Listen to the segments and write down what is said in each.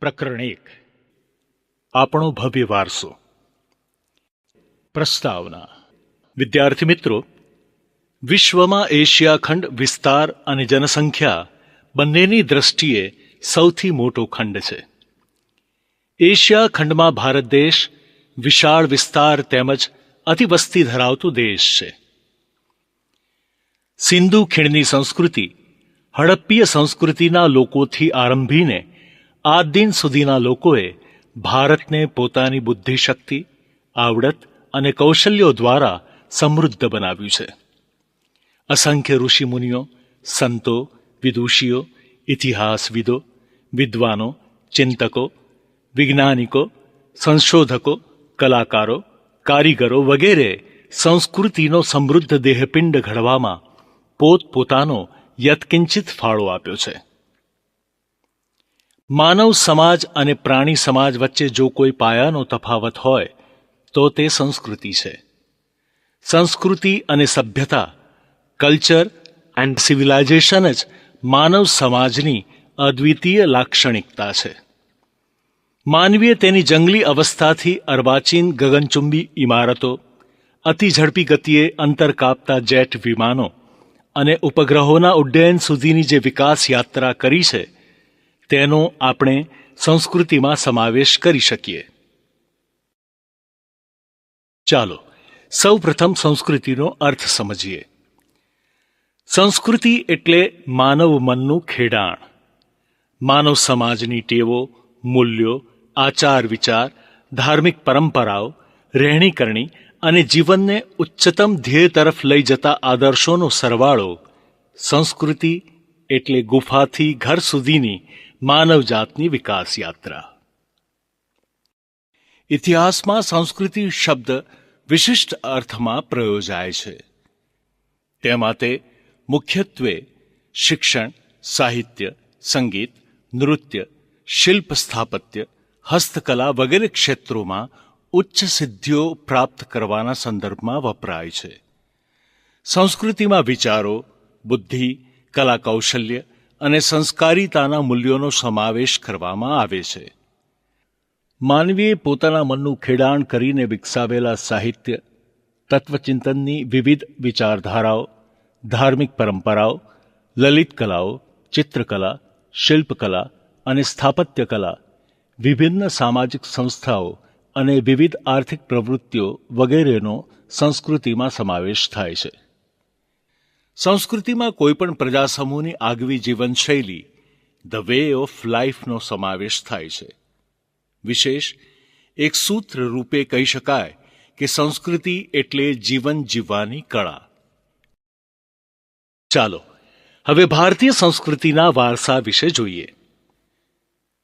પ્રકરણ 1 આપણો ભવ્ય વારસો. પ્રસ્તાવના. વિદ્યાર્થી મિત્રો, વિશ્વમાં એશિયા ખંડ વિસ્તાર અને જનસંખ્યા બંનેની દ્રષ્ટિએ સૌથી મોટો ખંડ છે. એશિયા ખંડમાં ભારત દેશ વિશાળ વિસ્તાર તેમજ અતિવસ્તી ધરાવતો દેશ છે. સિંધુ ખીણની સંસ્કૃતિ હડપ્પીય સંસ્કૃતિના લોકોથી આરંભીને આજ દિન સુધીના લોકોએ ભારતને પોતાની બુદ્ધિશક્તિ, આવડત અને કૌશલ્યો દ્વારા સમૃદ્ધ બનાવ્યું છે. અસંખ્ય ઋષિમુનિઓ, સંતો, વિદુષીઓ, ઇતિહાસવિદો, વિદ્વાનો, ચિંતકો, વૈજ્ઞાનિકો, સંશોધકો, કલાકારો, કારીગરો વગેરે સંસ્કૃતિનો સમૃદ્ધ દેહપિંડ ઘડવામાં પોતપોતાનો યત્કિંચિત ફાળો આપ્યો છે. માનવ સમાજ અને પ્રાણી સમાજ વચ્ચે જો કોઈ પાયાનો તફાવત હોય તો તે સંસ્કૃતિ છે. સંસ્કૃતિ અને સભ્યતા, કલ્ચર એન્ડ સિવિલાઇઝેશન જ માનવ સમાજની અદ્વિતીય લાક્ષણિકતા છે. માનવીએ તેની જંગલી અવસ્થાથી અર્વાચીન ગગનચુંબી ઇમારતો, અતિ ઝડપી ગતિએ અંતર કાપતા જેટ વિમાનો અને ઉપગ્રહોના ઉડ્ડયન સુધીની જે વિકાસ યાત્રા કરી છે તેનો આપણે સંસ્કૃતિમાં સમાવેશ કરી શકીએ. ચાલો સૌ પ્રથમ સંસ્કૃતિનો અર્થ સમજીએ. સંસ્કૃતિ એટલે માનવ મનનું ખેડાણ. માનવ સમાજની ટેવો, મૂલ્યો, આચાર વિચાર, ધાર્મિક પરંપરાઓ, રહેણીકરણી અને જીવનને ઉચ્ચતમ ધ્યેય તરફ લઈ જતા આદર્શોનો સરવાળો. સંસ્કૃતિ એટલે ગુફાથી ઘર સુધીની માનવજાતની વિકાસ યાત્રા. ઇતિહાસમાં સંસ્કૃતિ શબ્દ વિશિષ્ટ અર્થમાં પ્રયોજાય છે. તેમાં તે મુખ્યત્વે શિક્ષણ, સાહિત્ય, સંગીત, નૃત્ય, શિલ્પ સ્થાપત્ય, હસ્તકલા વગેરે ક્ષેત્રોમાં ઉચ્ચ સિદ્ધિઓ પ્રાપ્ત કરવાના સંદર્ભમાં વપરાય છે. સંસ્કૃતિમાં વિચારો, બુદ્ધિ, કલા કૌશલ્ય અને સંસ્કારિતાના મૂલ્યોનો સમાવેશ કરવામાં આવે છે. માનવીએ પોતાના મનનું ખેડાણ કરીને વિકસાવેલા સાહિત્ય, તત્વચિંતનની વિવિધ વિચારધારાઓ, ધાર્મિક પરંપરાઓ, લલિત કલાઓ, ચિત્રકલા, શિલ્પકલા અને સ્થાપત્ય કલા, વિભિન્ન સામાજિક સંસ્થાઓ અને વિવિધ આર્થિક પ્રવૃત્તિઓ વગેરેનો સંસ્કૃતિમાં સમાવેશ થાય છે. સંસ્કૃતિમાં કોઈપણ પ્રજાસમૂહની આગવી જીવનશૈલી, ધ વે ઓફ લાઈફનો સમાવેશ થાય છે. વિશેષ એક સૂત્ર રૂપે કહી શકાય કે સંસ્કૃતિ એટલે જીવન જીવવાની કળા. ચાલો હવે ભારતીય સંસ્કૃતિના વારસા વિશે જોઈએ.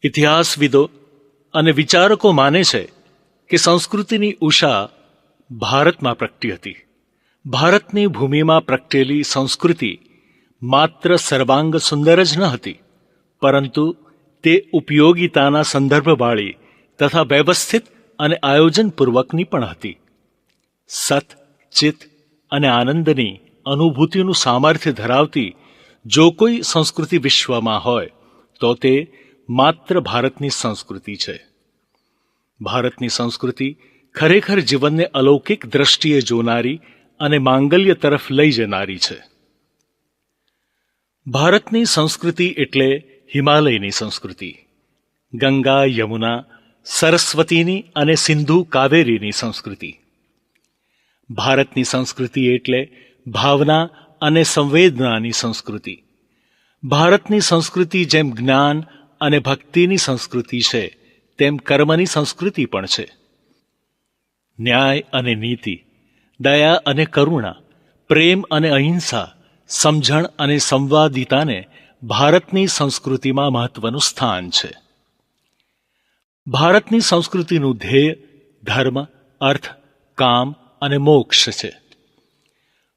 ઇતિહાસવિદો અને વિચારકો માને છે કે સંસ્કૃતિની ઉષા ભારતમાં પ્રગટી હતી. ભારતની ભૂમિમાં પ્રગટેલી સંસ્કૃતિ માત્ર સર્વાંગ સુંદર જ ન હતી, પરંતુ તે ઉપયોગિતાના સંદર્ભવાળી તથા વ્યવસ્થિત અને આયોજનપૂર્વકની પણ હતી. સત, ચિત્ત અને આનંદની અનુભૂતિનું સામર્થ્ય ધરાવતી જો કોઈ સંસ્કૃતિ વિશ્વમાં હોય તો તે માત્ર ભારતની સંસ્કૃતિ છે. ભારતની સંસ્કૃતિ ખરેખર જીવનને અલૌકિક દ્રષ્ટિએ જોનારી અને માંગલ્ય તરફ લઈ જનારી છે. ભારતની સંસ્કૃતિ એટલે હિમાલયની સંસ્કૃતિ, ગંગા, યમુના, સરસ્વતીની અને સિંધુ કાવેરીની સંસ્કૃતિ. ભારતની સંસ્કૃતિ એટલે ભાવના અને સંવેદનાની સંસ્કૃતિ. ભારતની સંસ્કૃતિ જેમ જ્ઞાન અને ભક્તિની સંસ્કૃતિ છે તેમ કર્મની સંસ્કૃતિ પણ છે. ન્યાય અને નીતિ, દયા અને કરુણા, પ્રેમ અને અહિંસા, સમજણ અને સંવાદિતાને ભારતની સંસ્કૃતિમાં મહત્વનું સ્થાન છે. ભારતની સંસ્કૃતિનું ધ્યેય ધર્મ, અર્થ, કામ અને મોક્ષ છે.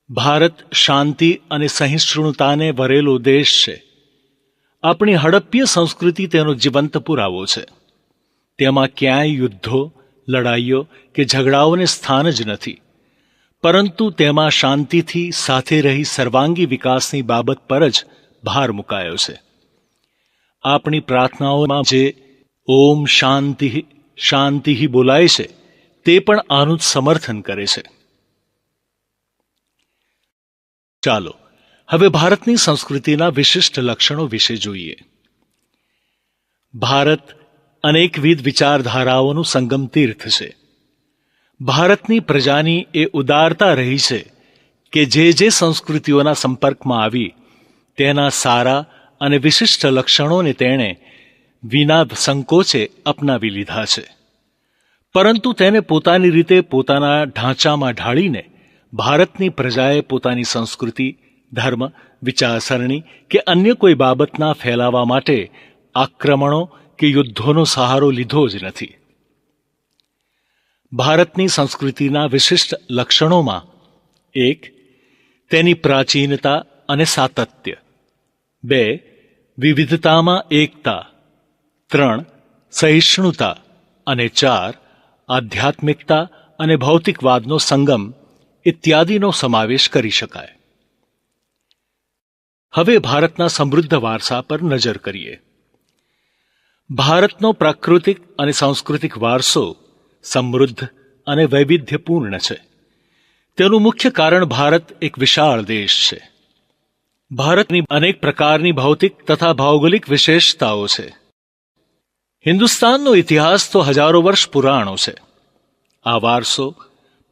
ભારત શાંતિ અને સહિષ્ણુતાને વરેલો દેશ છે. આપણી હડપ્પીય સંસ્કૃતિ તેનો જીવંત પુરાવો છે. તેમાં ક્યાંય યુદ્ધો, લડાઈઓ કે ઝઘડાઓને સ્થાન જ નથી, પરંતુ તેમાં શાંતિથી સાથે રહી સર્વાંગી વિકાસની બાબત પર જ ભાર મુકાયો છે. આપણી પ્રાર્થનાઓમાં જે ઓમ શાંતિ શાંતિ બોલાય છે તે પણ આનું જ સમર્થન કરે છે. ચાલો હવે ભારતની સંસ્કૃતિના વિશિષ્ટ લક્ષણો વિશે જોઈએ. ભારત અનેકવિધ વિચારધારાઓનું સંગમ તીર્થ છે. ભારતની પ્રજાની એ ઉદારતા રહી છે કે જે સંસ્કૃતિઓના સંપર્કમાં આવી તેના સારા અને વિશિષ્ટ લક્ષણોને તેણે વિના સંકોચે અપનાવી લીધા છે. પરંતુ તેને પોતાની રીતે પોતાના ઢાંચામાં ઢાળીને ભારતની પ્રજાએ પોતાની સંસ્કૃતિ, ધર્મ, વિચારસરણી કે અન્ય કોઈ બાબતના ફેલાવા માટે આક્રમણો કે યુદ્ધોનો સહારો લીધો જ નથી. ભારતની સંસ્કૃતિના વિશિષ્ટ લક્ષણોમાં 1. તેની પ્રાચીનતા અને સાતત્ય. 2. વિવિધતામાં એકતા. 3. સહિષ્ણુતા. અને 4. આધ્યાત્મિકતા અને ભૌતિકવાદનો સંગમ ઇત્યાદિનો સમાવેશ કરી શકાય. હવે ભારતના સમૃદ્ધ વારસા પર નજર કરીએ. ભારતનો પ્રાકૃતિક અને સાંસ્કૃતિક વારસો સમૃદ્ધ અને વૈવિધ્યપૂર્ણ છે. તેનું મુખ્ય કારણ ભારત એક વિશાળ દેશ છે. ભારતની અનેક પ્રકારની ભૌતિક તથા ભૌગોલિક વિશેષતાઓ છે. હિન્દુસ્તાનનો ઇતિહાસ તો હજારો વર્ષ પુરાણો છે. આ વારસો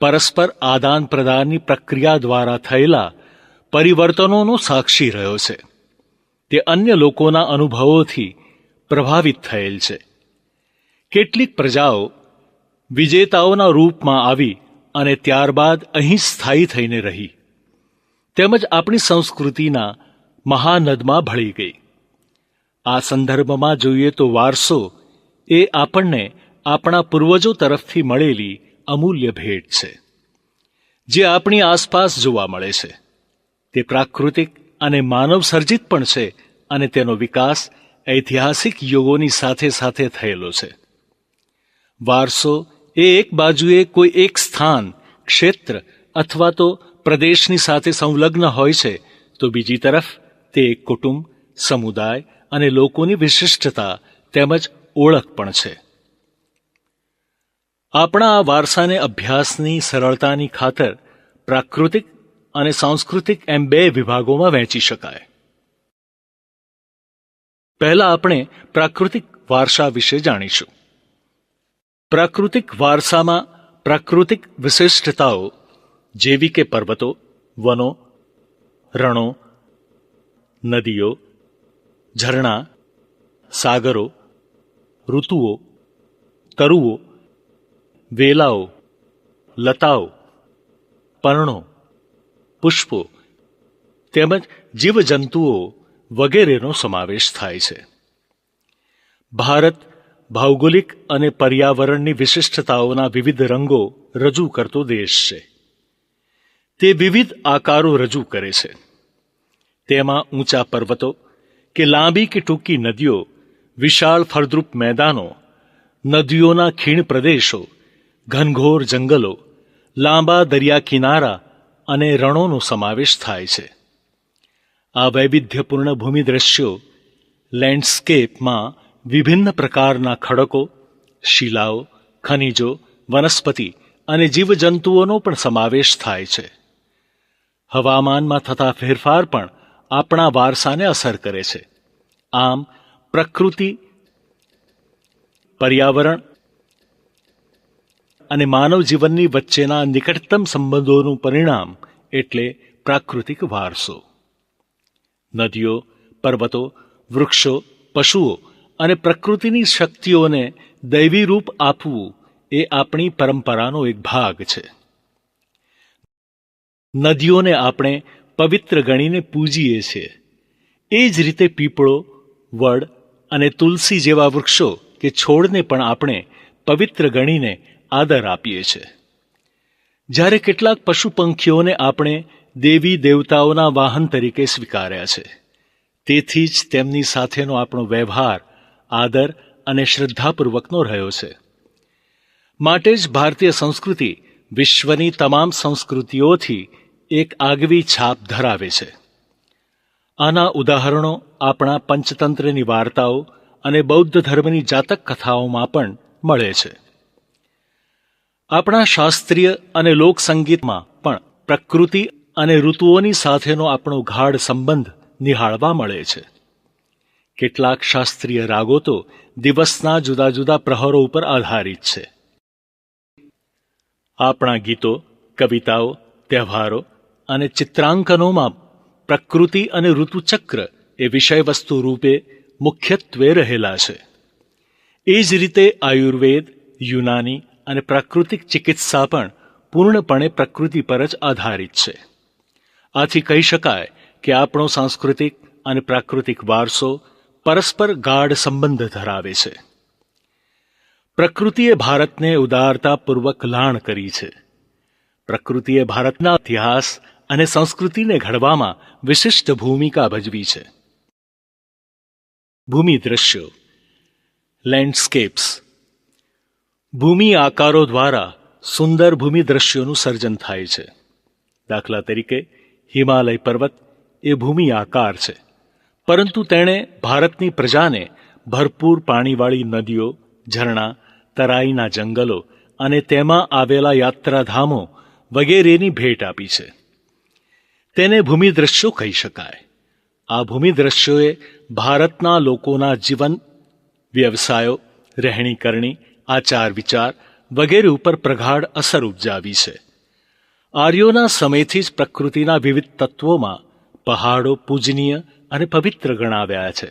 પરસ્પર આદાન પ્રદાનની પ્રક્રિયા દ્વારા થયેલા પરિવર્તનોનો સાક્ષી રહ્યો છે. તે અન્ય લોકોના અનુભવોથી પ્રભાવિત થયેલ છે. કેટલીક પ્રજાઓ વિજેતાઓના રૂપમાં આવી અને ત્યારબાદ અહીં સ્થાયી થઈને રહી, તેમજ આપણી સંસ્કૃતિના મહાનદમાં ભળી ગઈ. આ સંદર્ભમાં જોઈએ તો વારસો એ આપણને આપણા પૂર્વજો તરફથી મળેલી અમૂલ્ય ભેટ છે, જે આપણી આસપાસ જોવા મળે છે. તે પ્રાકૃતિક અને માનવ સર્જિત પણ છે અને તેનો વિકાસ ઐતિહાસિક યુગોની સાથે સાથે થયેલો છે. વારસો એ એક બાજુએ કોઈ એક સ્થાન, ક્ષેત્ર અથવા તો પ્રદેશની સાથે સંલગ્ન હોય છે, તો બીજી તરફ તે એક કુટુંબ, સમુદાય અને લોકોની વિશિષ્ટતા તેમજ ઓળખ પણ છે. આપણા આ વારસાને અભ્યાસની સરળતાની ખાતર પ્રાકૃતિક અને સાંસ્કૃતિક એમ 2 વિભાગોમાં વહેંચી શકાય. પહેલા આપણે પ્રાકૃતિક વારસા વિશે જાણીશું. પ્રાકૃતિક વારસામાં પ્રાકૃતિક વિશિષ્ટતાઓ જેવી કે પર્વતો, વનો, રણો, નદીઓ, ઝરણા, સાગરો, ઋતુઓ, તરુઓ, વેલાઓ, લતાઓ, પર્ણો, પુષ્પો તેમજ જીવજંતુઓ વગેરેનો સમાવેશ થાય છે. ભારત ભૌગોલિક અને પર્યાવરણની વિશિષ્ટતાઓના વિવિધ રંગો રજૂ કરતો દેશ છે. તે વિવિધ આકારો રજૂ કરે છે. તેમાં ઊંચા પર્વતો કે લાંબી કે ટૂંકી નદીઓ, વિશાળ ફળદ્રુપ મેદાનો, નદીઓના ખીણ પ્રદેશો, ઘનઘોર જંગલો, લાંબા દરિયા કિનારા અને રણોનો સમાવેશ થાય છે. આ વૈવિધ્યપૂર્ણ ભૂમિ દ્રશ્યો લેન્ડસ્કેપમાં વિભિન્ન પ્રકારના ખડકો, શિલાઓ, ખનિજો, વનસ્પતિ અને જીવજંતુઓનો પણ સમાવેશ થાય છે. હવામાનમાં થતા ફેરફાર પણ આપણા વારસાને અસર કરે છે. આમ પ્રકૃતિ, પર્યાવરણ અને માનવ જીવનની વચ્ચેના નિકટતમ સંબંધોનું પરિણામ એટલે પ્રાકૃતિક વારસો. નદીઓ, પર્વતો, વૃક્ષો, પશુઓ અને પ્રકૃતિની શક્તિઓને દૈવી રૂપ આપવું એ આપણી પરંપરાનો એક ભાગ છે. નદીઓને આપણે પવિત્ર ગણીને પૂજીએ છીએ. એ જ રીતે પીપળો, વડ અને તુલસી જેવા વૃક્ષો કે છોડને પણ આપણે પવિત્ર ગણીને આદર આપીએ છીએ. જ્યારે કેટલાક પશુ પંખીઓને આપણે દેવી દેવતાઓના વાહન તરીકે સ્વીકાર્યા છે. તેથી જ તેમની સાથેનો આપણો વ્યવહાર આદર અને શ્રદ્ધાપૂર્વકનો રહ્યો છે. માટે જ ભારતીય સંસ્કૃતિ વિશ્વની તમામ સંસ્કૃતિઓથી એક આગવી છાપ ધરાવે છે. આના ઉદાહરણો આપણા પંચતંત્રની વાર્તાઓ અને બૌદ્ધ ધર્મની જાતક કથાઓમાં પણ મળે છે. આપણા શાસ્ત્રીય અને લોકસંગીતમાં પણ પ્રકૃતિ અને ઋતુઓની સાથેનો આપણો ગાઢ સંબંધ નિહાળવા મળે છે. કેટલાક શાસ્ત્રીય રાગો તો દિવસના જુદા જુદા પ્રહરો ઉપર આધારિત છે. આપણા ગીતો, કવિતાઓ, તહેવારો અને ચિત્રાંકનોમાં પ્રકૃતિ અને ઋતુચક્ર એ વિષયવસ્તુ રૂપે મુખ્યત્વે રહેલા છે. એ જ રીતે આયુર્વેદ, યુનાની અને પ્રાકૃતિક ચિકિત્સા પણ પૂર્ણપણે પ્રકૃતિ પર જ આધારિત છે. આથી કહી શકાય કે આપણો સાંસ્કૃતિક અને પ્રાકૃતિક વારસો પરસ્પર ગાઢ સંબંધ ધરાવે છે. પ્રકૃતિએ ભારતને ઉદારતાપૂર્વક લાણ કરી છે. પ્રકૃતિએ ભારતના ઇતિહાસ અને સંસ્કૃતિને ઘડવામાં વિશિષ્ટ ભૂમિકા ભજવી છે. ભૂમિ દ્રશ્યો, લેન્ડસ્કેપ્સ. ભૂમિ આકારો દ્વારા સુંદર ભૂમિ દ્રશ્યોનું સર્જન થાય છે. દાખલા તરીકે હિમાલય પર્વત એ ભૂમિ આકાર છે, પરંતુ તેણે ભારતની પ્રજાને ભરપૂર પાણીવાળી નદીઓ, ઝરણા, તરાઈના જંગલો અને તેમાં આવેલા યાત્રાધામો વગેરેની ભેટ આપી છે. તેને ભૂમિ દ્રશ્યો કહી શકાય. આ ભૂમિ દ્રશ્યોએ ભારતના લોકોના જીવન, વ્યવસાયો, રહેણીકરણી, આચાર વિચાર વગેરે ઉપર પ્રગાઢ અસર ઉપજાવી છે. આર્યોના સમયથી જ પ્રકૃતિના વિવિધ તત્વોમાં પહાડો પૂજનીય અને પવિત્ર ગણાવ્યા છે.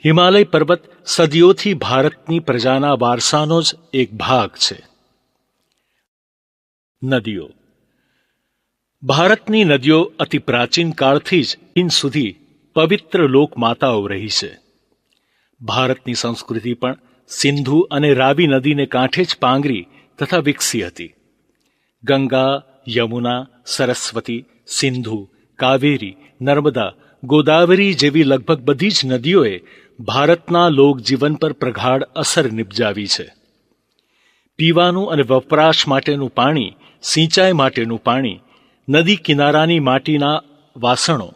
હિમાલય પર્વત સદીઓથી ભારતની પ્રજાના વારસાનો જ એક ભાગ છે. નદીઓ. ભારતની નદીઓ અતિ પ્રાચીન કાળથી જ દિન સુધી પવિત્ર લોકમાતાઓ રહી છે. ભારતની સંસ્કૃતિ પણ સિંધુ અને રાવી નદીને કાંઠે જ પાંગરી તથા વિકસી હતી. ગંગા, યમુના, સરસ્વતી, સિંધુ, કાવેરી, નર્મદા, ગોદાવરી જેવી લગભગ બધી જ નદીઓએ ભારતના લોકજીવન પર પ્રગાઢ અસર નિપજાવી છે. પીવાનું અને વપરાશ માટેનું પાણી, સિંચાઈ માટેનું પાણી, નદી કિનારાની માટીના વાસણો,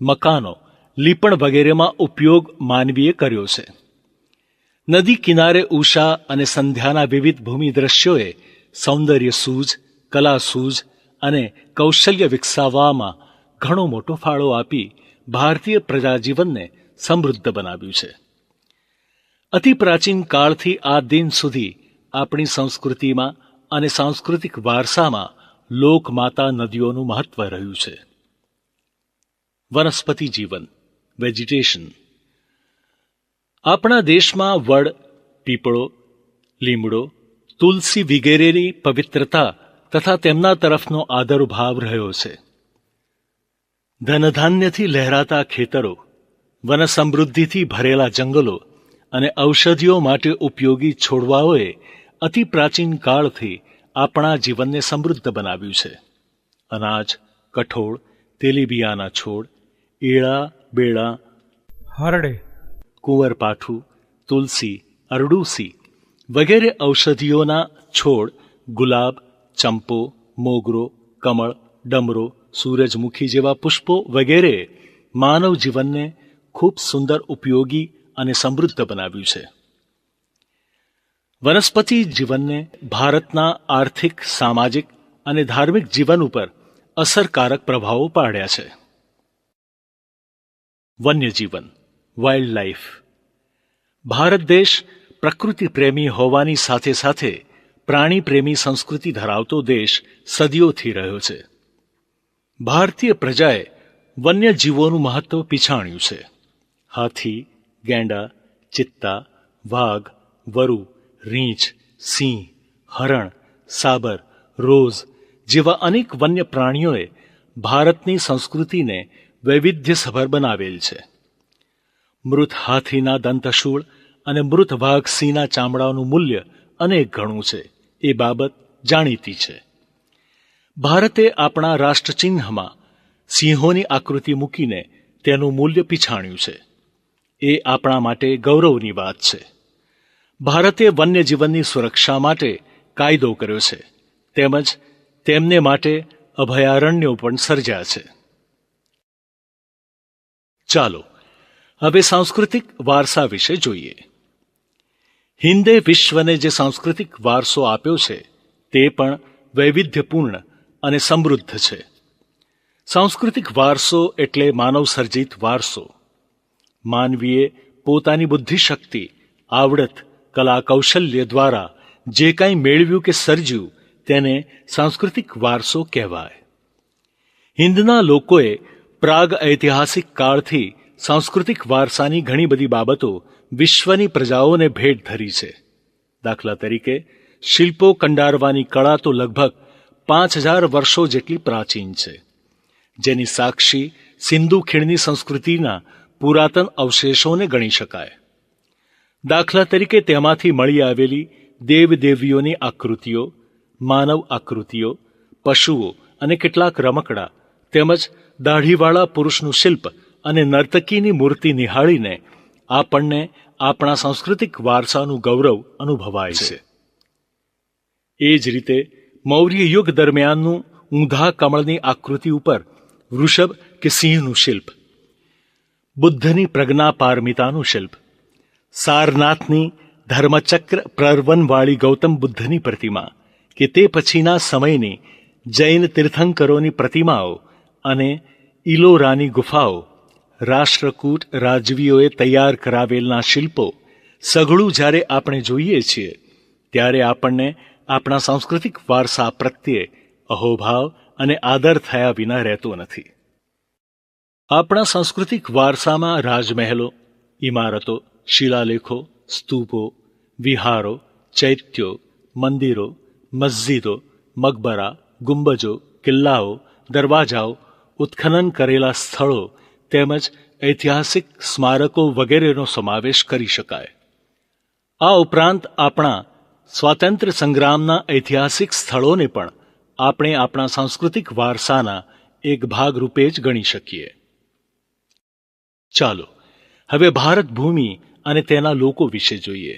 મકાનો, લીપણ વગેરેમાં ઉપયોગ માનવીએ કર્યો છે. નદી કિનારે ઉષા અને સંધ્યાના વિવિધ ભૂમિ દ્રશ્યોએ સૌંદર્ય સૂઝ, કલા સૂઝ અને કૌશલ્ય વિકસાવવામાં ઘણો મોટો ફાળો આપી ભારતીય પ્રજાજીવનને સમૃદ્ધ બનાવ્યું છે. અતિ પ્રાચીન કાળથી આ દિન સુધી આપણી સંસ્કૃતિમાં અને સાંસ્કૃતિક વારસામાં લોકમાતા નદીઓનું મહત્વ રહ્યું છે. વનસ્પતિ જીવન, વેજીટેશન. આપણા દેશમાં વડ, પીપળો, લીમડો, તુલસી વગેરેની પવિત્રતા તથા તેમના તરફનો આદરભાવ રહ્યો છે. ધનધાન્યથી લહેરાતા ખેતરો, વન સમૃદ્ધિથી ભરેલા જંગલો અને ઔષધિઓ માટે ઉપયોગી છોડવાઓએ અતિ પ્રાચીન કાળથી આપણા જીવનને સમૃદ્ધ બનાવ્યું છે. અનાજ, કઠોળ, તેલીબિયાના છોડ, એળા, બેડા, હરડે, કુંવરપાઠું, તુલસી, અરડુસી વગેરે ઔષધિઓના છોડ, ગુલાબ, ચંપો, મોગરો, કમળ, ડમરો, સૂરજમુખી જેવા પુષ્પો વગેરે માનવ જીવનને ખૂબ સુંદર, ઉપયોગી અને સમૃદ્ધ બનાવ્યું છે. વનસ્પતિ જીવનને ભારતના આર્થિક, સામાજિક અને ધાર્મિક જીવન ઉપર અસરકારક પ્રભાવો પાડ્યા છે. વન્યજીવન, વાઇલ્ડ લાઈફ. ભારત દેશ પ્રકૃતિ પ્રેમી હોવાની સાથે સાથે પ્રાણી પ્રેમી સંસ્કૃતિ ધરાવતો દેશ સદીઓથી રહ્યો છે. ભારતીય પ્રજાએ વન્યજીવોનું મહત્વ પીછાણ્યું છે. હાથી, ગેંડા, ચિત્તા, વાઘ, વરુ, રીંછ, સિંહ, હરણ, સાબર, રોઝ જેવા અનેક વન્ય પ્રાણીઓએ ભારતની સંસ્કૃતિને વૈવિધ્યસભર બનાવેલ છે. મૃત હાથીના દંતશૂળ અને મૃત વાઘ સિંહના ચામડાનું મૂલ્ય અનેક ગણું છે, એ બાબત જાણીતી છે. ભારતે આપણા રાષ્ટ્રચિહ્નમાં સિંહોની આકૃતિ મૂકીને તેનું મૂલ્ય પીછાણ્યું છે. એ આપણા માટે ગૌરવની વાત છે. ભારતે વન્યજીવનની સુરક્ષા માટે કાયદો કર્યો છે, તેમજ તેમને માટે અભયારણ્યો પણ સર્જ્યા છે. ચાલો હવે સાંસ્કૃતિક વારસા વિશે જોઈએ. હિન્દે વિશ્વને જે સાંસ્કૃતિક વારસો આપ્યો છે તે પણ વૈવિધ્યપૂર્ણ અને સમૃદ્ધ છે. સાંસ્કૃતિક વારસો એટલે માનવ સર્જિત વારસો. માનવીએ પોતાની બુદ્ધિશક્તિ, આવડત, કલા કૌશલ્ય દ્વારા જે કંઈ મેળવ્યું કે સર્જ્યું તેને સાંસ્કૃતિક વારસો કહેવાય. હિન્દના લોકોએ પ્રાગ ઐતિહાસિક કાળથી સાંસ્કૃતિક વારસાની ઘણી બધી બાબતો વિશ્વની પ્રજાઓને ભેટ ધરી છે. દાખલા તરીકે શિલ્પો કંડારવાની કળા તો લગભગ 5000 વર્ષો જેટલી પ્રાચીન છે, જેની સાક્ષી સિંધુ ખીણની સંસ્કૃતિના પુરાતન અવશેષોને ગણી શકાય. દાખલા તરીકે તેમાંથી મળી આવેલી દેવદેવીઓની આકૃતિઓ, માનવ આકૃતિઓ, પશુઓ અને કેટલાક રમકડા તેમજ દાઢીવાળા પુરુષનું શિલ્પ અને નર્તકીની મૂર્તિ નિહાળીને આપણને આપણા સાંસ્કૃતિક વારસાનું ગૌરવ અનુભવાય છે. એ જ રીતે મૌર્ય યુગ દરમિયાનનું ઊંધા કમળની આકૃતિ ઉપર વૃષભ કે સિંહનું શિલ્પ, બુદ્ધની પ્રજ્ઞા પારમિતાનું શિલ્પ, સારનાથની ધર્મચક્ર પ્રર્વનવાળી ગૌતમ બુદ્ધની પ્રતિમા કે તે પછીના સમયની જૈન તીર્થંકરોની પ્રતિમાઓ અને ઇલોરાની ગુફાઓ, રાષ્ટ્રકૂટ રાજવીઓએ તૈયાર કરાવેલના શિલ્પો સઘળું જ્યારે આપણે જોઈએ છીએ ત્યારે આપણને આપણા સાંસ્કૃતિક વારસા પ્રત્યે અહોભાવ અને આદર થયા વિના રહેતો નથી. આપણા સાંસ્કૃતિક વારસામાં રાજમહેલો, ઇમારતો, શિલાલેખો, સ્તૂપો, વિહારો, ચૈત્યો, મંદિરો, મસ્જિદો, મકબરા, ગુંબજો, કિલ્લાઓ, દરવાજાઓ, ઉત્ખનન કરેલા સ્થળો તેમજ ઐતિહાસિક સ્મારકો વગેરેનો સમાવેશ કરી શકાય. આ ઉપરાંત આપણા સ્વાતંત્ર્ય સંગ્રામના ઐતિહાસિક સ્થળોને પણ આપણે આપણા સાંસ્કૃતિક વારસાના એક ભાગ રૂપે જ ગણી શકીએ. ચાલો હવે ભારત ભૂમિ અને તેના લોકો વિશે જોઈએ.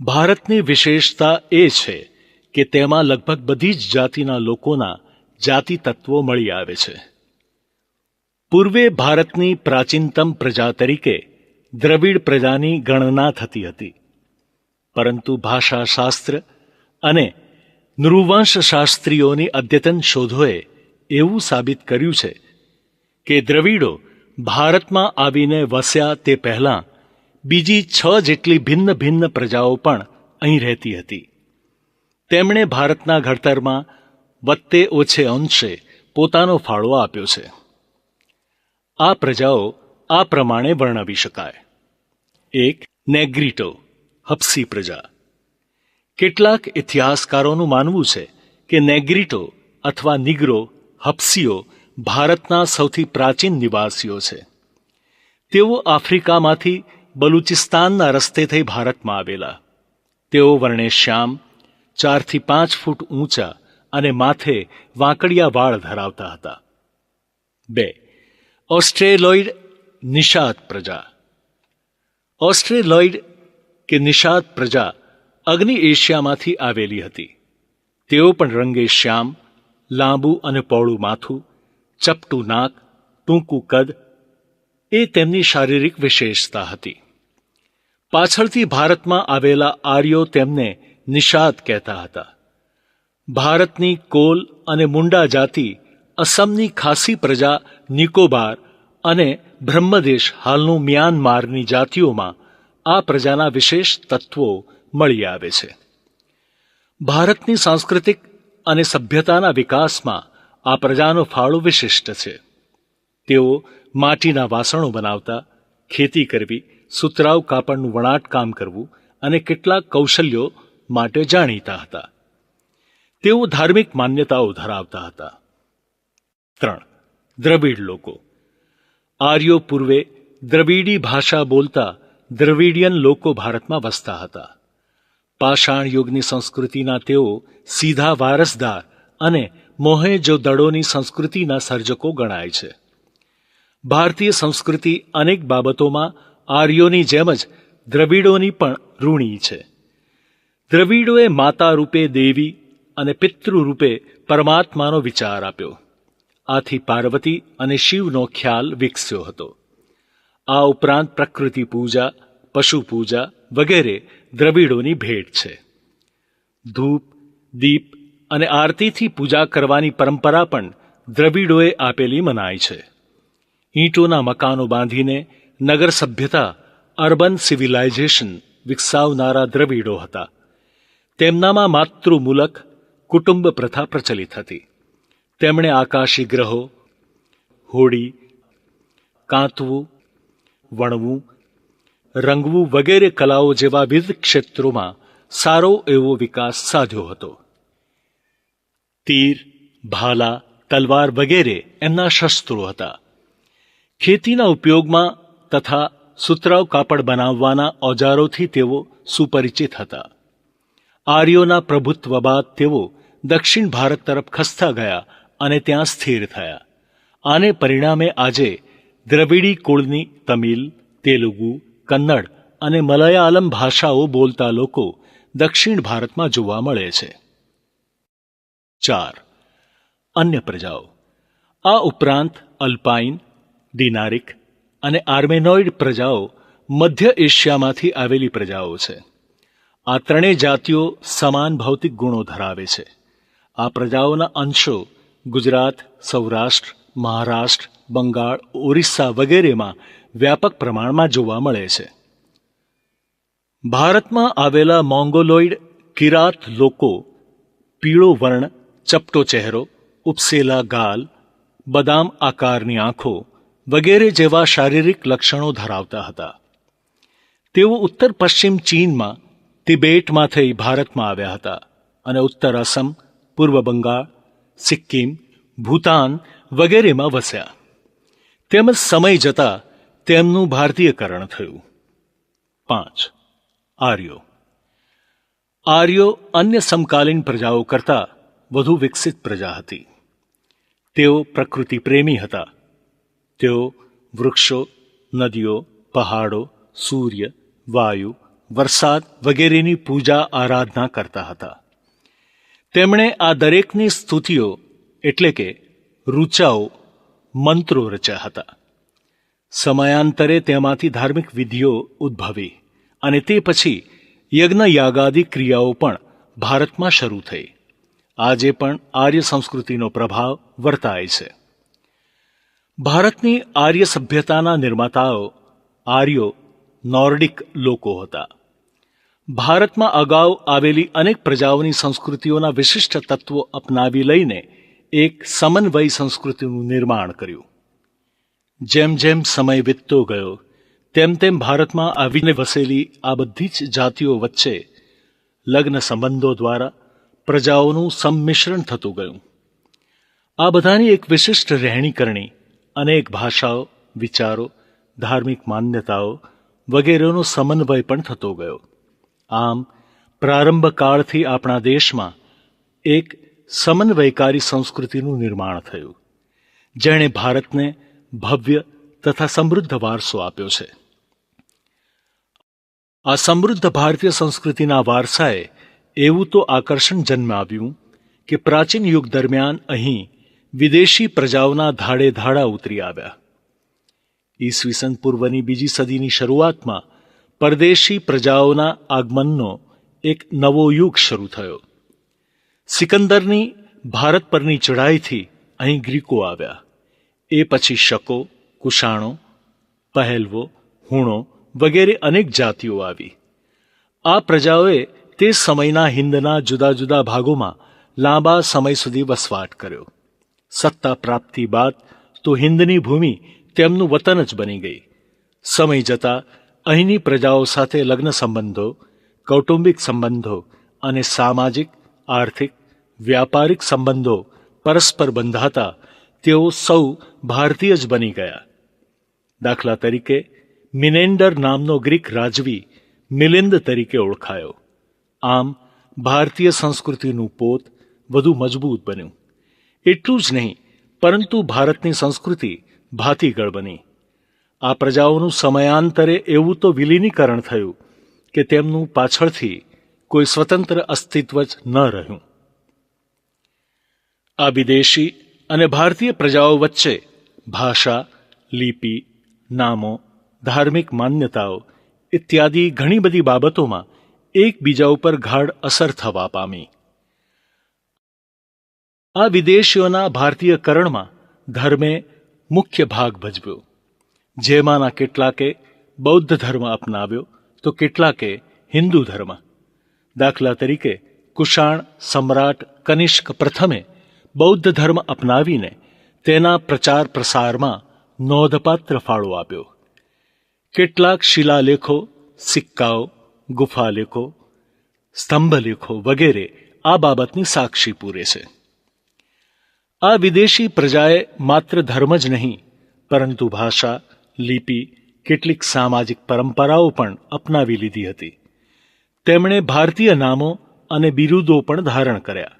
ભારતની વિશેષતા એ છે કે તેમાં લગભગ બધી જ જાતિના લોકોના જાતિ તત્વો મળી આવે છે. પૂર્વે ભારતની પ્રાચીનતમ પ્રજા તરીકે દ્રવિડ પ્રજાની ગણના થતી હતી, પરંતુ ભાષાશાસ્ત્ર અને નૃવંશશાસ્ત્રીઓની અદ્યતન શોધોએ એવું સાબિત કર્યું છે કે દ્રવિડો ભારતમાં આવીને વસ્યા તે પહેલાં બીજી 6 જેટલી ભિન્ન ભિન્ન પ્રજાઓ પણ અહીં રહેતી હતી. તેમણે ભારતના ઘડતરમાં વત્તે ઓછે અંશે પોતાનો ફાળો આપ્યો છે. આ પ્રજાઓ આ પ્રમાણે વર્ણવી શકાય. 1. નેગ્રીટો, હપ્સી પ્રજા. કેટલાક ઇતિહાસકારોનું માનવું છે કે નેગ્રીટો અથવા નિગ્રો હપ્સીઓ ભારતના સૌથી પ્રાચીન નિવાસીઓ છે. તેઓ આફ્રિકામાંથી બલુચિસ્તાનના રસ્તે થઈ ભારતમાં આવેલા. તેઓ વર્ણે શ્યામ, 4 થી 5 ફૂટ ઊંચા અને માથે વાંકડિયા વાળ ધરાવતા હતા. 2. ઓસ્ટ્રેલોઇડ નિષાદ પ્રજા. ઓસ્ટ્રેલોઇડ કે નિષાદ પ્રજા અગ્નિ એશિયામાંથી આવેલી હતી. તેઓ પણ રંગે શ્યામ, લાંબુ અને પહોળું માથું, ચપટું નાક, ટૂંકું કદ એ તેમની શારીરિક વિશેષતા હતી. પાછળથી ભારતમાં આવેલા આર્યો તેમને નિષાદ કહેતા હતા. ભારતની કોલ અને મુંડા જાતિ, અસમની ખાસી પ્રજા, નિકોબાર અને બ્રહ્મદેશ હાલનું મ્યાનમારની જાતિઓમાં આ પ્રજાના વિશેષ તત્વો મળી આવે છે. ભારતની સાંસ્કૃતિક અને સભ્યતાના વિકાસમાં આ પ્રજાનો ફાળો વિશિષ્ટ છે. તેઓ માટીના વાસણો બનાવતા, ખેતી કરવી, સુતરાઉ કાપડનું વણાટકામ કરવું અને કેટલાક કૌશલ્યો માટે જાણીતા હતા. તેઓ ધાર્મિક માન્યતાઓ ધરાવતા હતા. 3. દ્રવિડ લોકો. આર્યો પૂર્વે દ્રવિડી ભાષા બોલતા દ્રવિડિયન લોકો ભારતમાં વસતા હતા. પાષાણ યુગની સંસ્કૃતિના તેઓ સીધા વારસદાર અને મોહેંજો-દડોની સંસ્કૃતિના સર્જકો ગણાય છે. ભારતીય સંસ્કૃતિ અનેક બાબતોમાં આર્યોની જેમ જ દ્રવિડોની પણ ઋણી છે. દ્રવિડોએ માતા રૂપે દેવી અને પિતૃ રૂપે પરમાત્માનો વિચાર આપ્યો. આથી પાર્વતી અને શિવનો ખ્યાલ વિકસ્યો હતો. આ ઉપરાંત પ્રકૃતિ પૂજા, પશુ પૂજા વગેરે દ્રવિડોની ભેટ છે. ધૂપ, દીપ અને આરતીથી પૂજા કરવાની પરંપરા પણ દ્રવિડોએ આપેલી મનાય છે. ઈંટોના મકાનો બાંધીને નગર સભ્યતા, અર્બન સિવિલાઇઝેશન વિકસાવનારા દ્રવિડો હતા. તેમનામાં માતૃમૂલક કુટુંબ પ્રથા પ્રચલિત હતી. તેમણે આકાશી ગ્રહો, હોડી, કાંતવું, વણવું, રંગવું વગેરે કલાઓ જેવા વિવિધ ક્ષેત્રોમાં સારો એવો વિકાસ સાધ્યો હતો. તીર, ભાલા, તલવાર વગેરે એમના શસ્ત્રો હતા. ખેતીના ઉપયોગમાં તથા સુતરાઉ કાપડ બનાવવાના ઓજારોથી તેઓ સુપરિચિત હતા. આર્યોના પ્રભુત્વ બાદ તેઓ દક્ષિણ ભારત તરફ ખસતા ગયા અને ત્યાં સ્થિર થયા. આને પરિણામે આજે દ્રવિડી કુળની તમિલ, તેલુગુ, કન્નડ અને મલયાલમ ભાષાઓ બોલતા લોકો દક્ષિણ ભારતમાં જોવા મળે છે. 4. અન્ય પ્રજાઓ. આ ઉપરાંત અલ્પાઇન, ડિનારિક અને આર્મેનોઇડ પ્રજાઓ મધ્ય એશિયામાંથી આવેલી પ્રજાઓ છે. આ ત્રણેય જાતિઓ સમાન ભૌતિક ગુણો ધરાવે છે. આ પ્રજાઓના અંશો ગુજરાત, સૌરાષ્ટ્ર, મહારાષ્ટ્ર, બંગાળ, ઓરિસ્સા વગેરેમાં વ્યાપક પ્રમાણમાં જોવા મળે છે. ભારતમાં આવેલા મોંગોલોઇડ કિરાત લોકો પીળો વર્ણ, ચપટો ચહેરો, ઉપસેલા ગાલ, બદામ આકારની આંખો વગેરે જેવા શારીરિક લક્ષણો ધરાવતા હતા. તેઓ ઉત્તર પશ્ચિમ ચીનમાં, તિબેટમાં થઈ ભારતમાં આવ્યા હતા અને ઉત્તર અસમ, પૂર્વ બંગાળ, સિક્કિમ, ભૂતાન વગેરેમાં વસ્યા. તેમજ સમય જતાં તેમનું ભારતીયકરણ થયું. 5. આર્યો. આર્યો અન્ય સમકાલીન પ્રજાઓ કરતાં વધુ વિકસિત પ્રજા હતી. તેઓ પ્રકૃતિ પ્રેમી હતા. તેઓ વૃક્ષો, નદીઓ, પહાડો, સૂર્ય, વાયુ, વરસાદ વગેરેની પૂજા આરાધના કરતા હતા. તેમણે આ દરેકની સ્તુતિઓ એટલે કે ઋચાઓ, મંત્રો રચ્યા હતા. સમયાંતરે તેમાંથી ધાર્મિક વિધિઓ ઉદ્ભવી અને તે પછી યજ્ઞ યાગાદિ ક્રિયાઓ પણ ભારતમાં શરૂ થઈ. આજે પણ આર્ય સંસ્કૃતિનો પ્રભાવ વર્તાય છે. ભારતની આર્ય સભ્યતાના નિર્માતાઓ આર્યો નોર્ડિક લોકો હતા. ભારતમાં અગાઉ આવેલી અનેક પ્રજાઓની સંસ્કૃતિઓના વિશિષ્ટ તત્વો અપનાવી લઈને એક સમન્વય સંસ્કૃતિનું નિર્માણ કર્યું. જેમ જેમ સમય વીતતો ગયો તેમ તેમ ભારતમાં આવીને વસેલી આ બધી જ જાતિઓ વચ્ચે લગ્ન સંબંધો દ્વારા પ્રજાઓનું સંમિશ્રણ થતું ગયું. આ બધાની એક વિશિષ્ટ રહેણીકરણી, અનેક ભાષાઓ, વિચારો, ધાર્મિક માન્યતાઓ વગેરેનો સમન્વય પણ થતો ગયો. આમ પ્રારંભ કાળથી આપણા દેશમાં એક સમન્વયકારી સંસ્કૃતિનું નિર્માણ થયું, જેણે ભારતને ભવ્ય તથા સમૃદ્ધ વારસો આપ્યો છે. આ સમૃદ્ધ ભારતીય સંસ્કૃતિના વારસાએ એવું તો આકર્ષણ જન્માવ્યું કે પ્રાચીન યુગ દરમિયાન અહીં વિદેશી પ્રજાઓના ધાડે ધાડા ઉતરી આવ્યા. ઈસવીસન પૂર્વની 2જી સદીની શરૂઆતમાં પરદેશી પ્રજાઓના આગમનનો એક નવો યુગ શરૂ થયો. સિકંદરની ભારત પરની ચઢાઈથી અહીં ગ્રીકો આવ્યા. એ પછી શકો, કુષાણો, પહેલવો, હુણો વગેરે અનેક જાતિઓ આવી. આ પ્રજાઓએ તે સમયના હિંદના જુદા જુદા ભાગોમાં લાંબા સમય સુધી વસવાટ કર્યો. સત્તા પ્રાપ્તિ બાદ તો હિંદની ભૂમિ તેમનું વતન જ બની ગઈ. સમય જતાં અહીંની પ્રજાઓ સાથે લગ્ન સંબંધો, કૌટુંબિક સંબંધો અને સામાજિક, આર્થિક, વ્યાપારિક સંબંધો પરસ્પર બંધાતા તેઓ સૌ ભારતીય જ બની ગયા. દાખલા તરીકે મિનેન્ડર નામનો ગ્રીક રાજવી મિલિંદ તરીકે ઓળખાયો. આમ ભારતીય સંસ્કૃતિનું પોત વધુ મજબૂત બન્યું. એટલું જ નહીં, પરંતુ ભારતની સંસ્કૃતિ ભાતીગળ બની. આ પ્રજાઓનું સમયાંતરે એવું તો વિલીનીકરણ થયું કે તેમનું પાછળથી કોઈ સ્વતંત્ર અસ્તિત્વ જ ન રહ્યું. આ વિદેશી અને ભારતીય પ્રજાઓ વચ્ચે ભાષા, લિપિ, નામો, ધાર્મિક માન્યતાઓ ઇત્યાદિ ઘણી બધી બાબતોમાં એકબીજા ઉપર ગાઢ અસર થવા પામી. આ વિદેશીઓના ભારતીયકરણમાં ધર્મે મુખ્ય ભાગ ભજવ્યો. જેમાંના કેટલાકે બૌદ્ધ ધર્મ અપનાવ્યો તો કેટલાકે હિન્દુ ધર્મ. દાખલા તરીકે કુષાણ સમ્રાટ કનિષ્ક પ્રથમે બૌદ્ધ ધર્મ અપનાવીને તેના પ્રચાર પ્રસારમાં નોંધપાત્ર ફાળો આપ્યો. કેટલાક શિલાલેખો, સિક્કાઓ, ગુફાલેખો, સ્તંભલેખો વગેરે આ બાબતની સાક્ષી પૂરે છે. આ વિદેશી પ્રજાએ માત્ર ધર્મ જ નહીં પરંતુ ભાષા, લિપિ, કેટલીક સામાજિક પરંપરાઓ પણ અપનાવી લીધી હતી. તેમણે ભારતીય નામો અને બિરુદો પણ ધારણ કર્યા.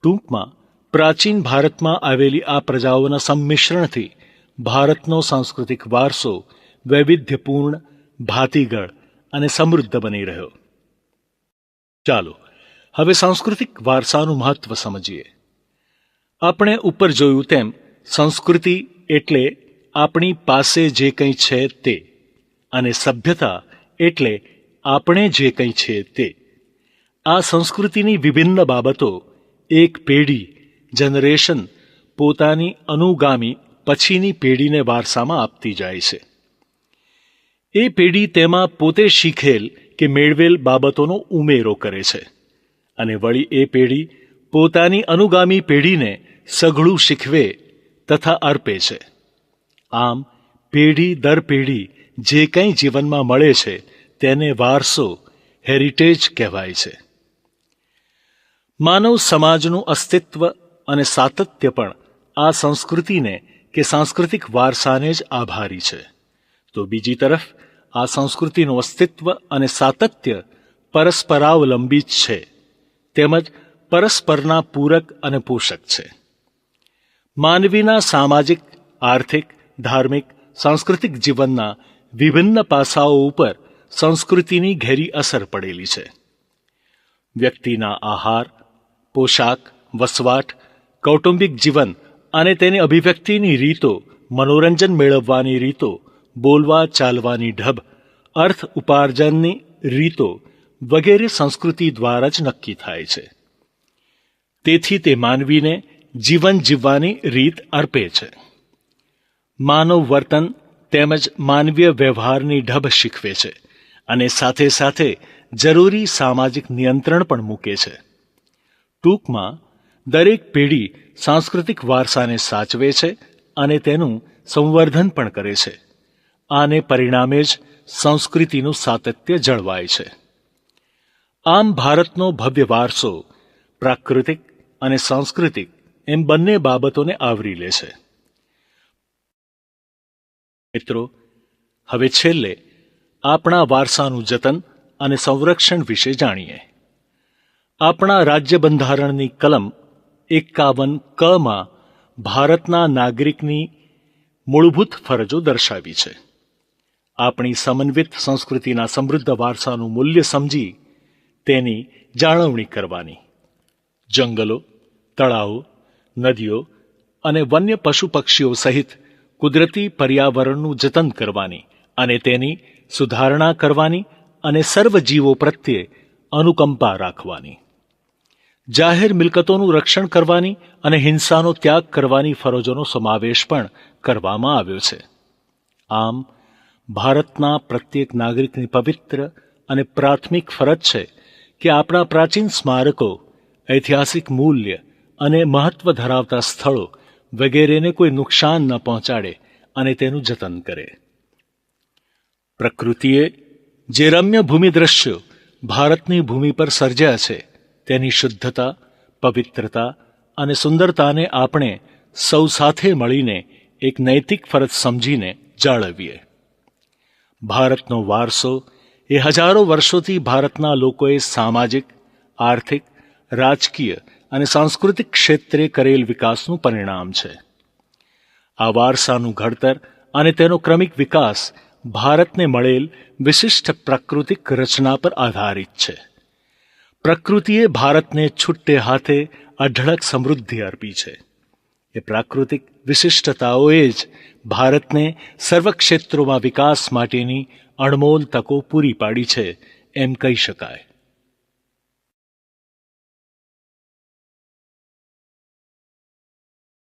ટૂંકમાં પ્રાચીન ભારતમાં આવેલી આ પ્રજાઓના સંમિશ્રણથી ભારતનો સાંસ્કૃતિક વારસો વૈવિધ્યપૂર્ણ, ભાતીગળ અને સમૃદ્ધ બની રહ્યો. ચાલો હવે સાંસ્કૃતિક વારસાનું મહત્વ સમજીએ. આપણે ઉપર જોયું તેમ સંસ્કૃતિ એટલે આપણી પાસે જે કંઈ છે તે, અને સભ્યતા એટલે આપણે જે કંઈ છે તે. આ સંસ્કૃતિની વિભિન્ન બાબતો એક પેઢી, જનરેશન પોતાની અનુગામી પછીની પેઢીને વારસામાં આપતી જાય છે. એ પેઢી તેમાં પોતે શીખેલ કે મેળવેલ બાબતોનો ઉમેરો કરે છે અને વળી એ પેઢી પોતાની અનુગામી પેઢીને સઘળું શીખવે તથા અર્પે છે. આમ પેઢી દર પેઢી જે કંઈ જીવનમાં મળે છે તેને વારસો, હેરિટેજ કહેવાય છે. માનવ સમાજનું અસ્તિત્વ અને સાતત્ય પણ આ સંસ્કૃતિને કે સાંસ્કૃતિક વારસાને જ આભારી છે. તો બીજી તરફ આ સંસ્કૃતિનું અસ્તિત્વ અને સાતત્ય પરસ્પરાવલંબી જ છે, તેમજ પરસ્પરના પૂરક અને પોષક છે. માનવીના સામાજિક, આર્થિક, ધાર્મિક, સાંસ્કૃતિક જીવનના વિભિન્ન પાસાઓ ઉપર સંસ્કૃતિની ઘેરી અસર પડેલી છે. વ્યક્તિના આહાર, પોશાક, વસવાટ, કૌટુંબિક જીવન અને તેની અભિવ્યક્તિની રીતો, મનોરંજન મેળવવાની રીતો, બોલવા ચાલવાની ઢબ, અર્થ ઉપાર્જનની રીતો વગેરે સંસ્કૃતિ દ્વારા જ નક્કી થાય છે. તેથી તે માનવીને જીવન જીવવાની રીત અર્પે છે. માનવ વર્તન તેમજ માનવીય વ્યવહારની ઢબ શીખવે છે અને સાથે સાથે જરૂરી સામાજિક નિયંત્રણ પણ મૂકે છે. ટૂંકમાં દરેક પેઢી સાંસ્કૃતિક વારસાને સાચવે છે અને તેનું સંવર્ધન પણ કરે છે. આને પરિણામે જ સંસ્કૃતિનું સાતત્ય જળવાય છે. આમ ભારતનો ભવ્ય વારસો પ્રાકૃતિક અને સાંસ્કૃતિક એમ બંને બાબતોને આવરી લે છે. મિત્રો, હવે છેલ્લે આપણા વારસાનું જતન અને સંરક્ષણ વિશે જાણીએ. આપણા રાજ્ય બંધારણની કલમ 51 માં ભારતના નાગરિકની મૂળભૂત ફરજો દર્શાવી છે. આપણી સમન્વિત સંસ્કૃતિના સમૃદ્ધ વારસાનું મૂલ્ય સમજી તેની જાળવણી કરવાની, જંગલો, તળાવો, નદીઓ અને વન્ય પશુ પક્ષીઓ સહિત કુદરતી પર્યાવરણનું જતન કરવાની અને તેની સુધારણા કરવાની અને સર્વ જીવો પ્રત્યે અનુકંપા રાખવાની, જાહેર મિલકતોનું રક્ષણ કરવાની અને હિંસાનો ત્યાગ કરવાની ફરજોનો સમાવેશ પણ કરવામાં આવ્યો છે. આમ ભારતના પ્રત્યેક નાગરિકની પવિત્ર અને પ્રાથમિક ફરજ છે કે આપણા પ્રાચીન સ્મારકો, ઐતિહાસિક મૂલ્ય અને મહત્વ ધરાવતા સ્થળો વગેરેને કોઈ નુકસાન ન પહોંચાડે અને તેનું જતન કરે. પ્રકૃતિએ જે રમ્ય ભૂમિ દ્રશ્યો ભારતની ભૂમિ પર સર્જ્યા છે તેની શુદ્ધતા, પવિત્રતા અને સુંદરતાને આપણે સૌ સાથે મળીને એક નૈતિક ફરજ સમજીને જાળવીએ. ભારતનો વારસો એ હજારો વર્ષોથી ભારતના લોકોએ સામાજિક, આર્થિક, રાજકીય અને સાંસ્કૃતિક ક્ષેત્રે કરેલ વિકાસનું પરિણામ છે. આ વારસાનું ઘડતર અને તેનો ક્રમિક વિકાસ ભારતને મળેલ વિશિષ્ટ પ્રાકૃતિક રચના પર આધારિત છે. પ્રકૃતિએ ભારતને છુટ્ટે હાથે અઢળક સમૃદ્ધિ અર્પી છે. એ પ્રાકૃતિક વિશિષ્ટતાઓએ જ ભારતને સર્વ ક્ષેત્રોમાં વિકાસ માટેની અણમોલ તકો પૂરી પાડી છે એમ કહી શકાય.